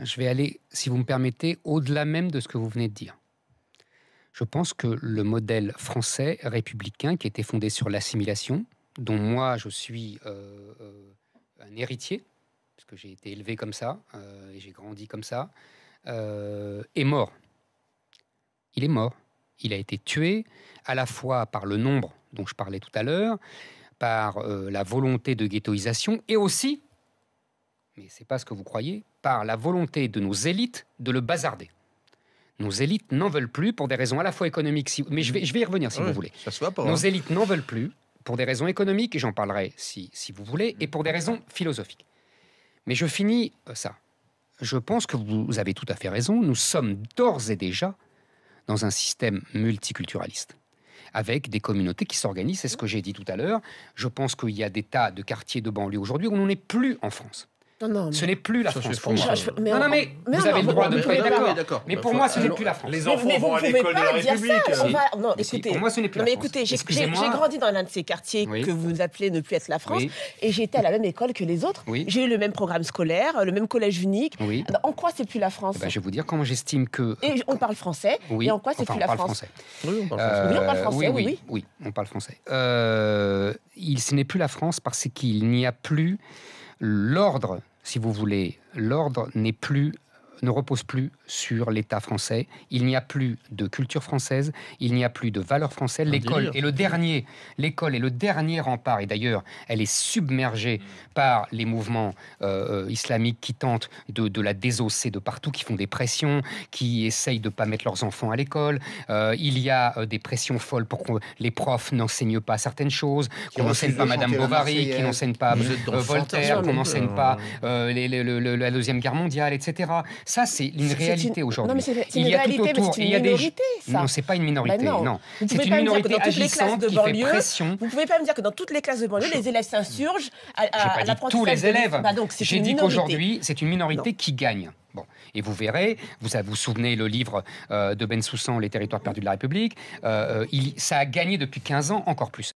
je vais aller, si vous me permettez, au-delà même de ce que vous venez de dire. Je pense que le modèle français républicain, qui était fondé sur l'assimilation, dont moi je suis un héritier, puisque j'ai été élevé comme ça, et j'ai grandi comme ça, est mort. Il est mort. Il a été tué à la fois par le nombre dont je parlais tout à l'heure, par la volonté de ghettoisation, et aussi, mais ce n'est pas ce que vous croyez, par la volonté de nos élites de le bazarder. Nos élites n'en veulent plus pour des raisons à la fois économiques, mais je vais y revenir si vous voulez. Ça se voit pas, Nos élites n'en veulent plus pour des raisons économiques, et j'en parlerai si vous voulez, et pour des raisons philosophiques. Mais je finis ça. Je pense que vous avez tout à fait raison. Nous sommes d'ores et déjà dans un système multiculturaliste, avec des communautés qui s'organisent. C'est ce que j'ai dit tout à l'heure. Je pense qu'il y a des tas de quartiers de banlieue aujourd'hui où on n'en est plus en France. Non, ce n'est plus la France pour moi. Mais vous avez le droit de ne pas être d'accord. Mais pour moi, ce n'est plus la France. Les enfants vont à l'école de la République. Non, écoutez, pour moi, ce n'est plus la France. Écoutez, j'ai grandi dans l'un de ces quartiers que vous appelez ne plus être la France, et j'ai été à la même école que les autres. J'ai eu le même programme scolaire, le même collège unique. En quoi c'est plus la France? Je vais vous dire comment j'estime que... Et on parle français, et en quoi c'est plus la France? Oui, on parle français. Oui, on parle français. Ce n'est plus la France parce qu'il n'y a plus l'ordre. Si vous voulez, l'ordre ne repose plus sur l'État français. Il n'y a plus de culture française, il n'y a plus de valeurs françaises. L'école est le dernier rempart, et d'ailleurs, elle est submergée par les mouvements islamiques qui tentent de la désosser de partout, qui font des pressions, qui essayent de ne pas mettre leurs enfants à l'école. Il y a des pressions folles pour que les profs n'enseignent pas certaines choses, qu'on n'enseigne pas Madame Bovary, qu'on n'enseigne pas Voltaire, qu'on n'enseigne pas la Deuxième Guerre mondiale, etc. Ça, c'est une réalité aujourd'hui. Non, mais c'est une réalité, mais c'est une minorité, ça. Non, c'est pas une minorité, non. C'est une minorité agissante qui fait pression. Vous pouvez pas me dire que dans toutes les classes de banlieue, les élèves s'insurgent à l'apprentissage. Tous les élèves. J'ai dit qu'aujourd'hui, c'est une minorité qui gagne. Bon. Et vous verrez, vous souvenez le livre de Bensoussan, Les territoires perdus de la République, ça a gagné depuis 15 ans, encore plus.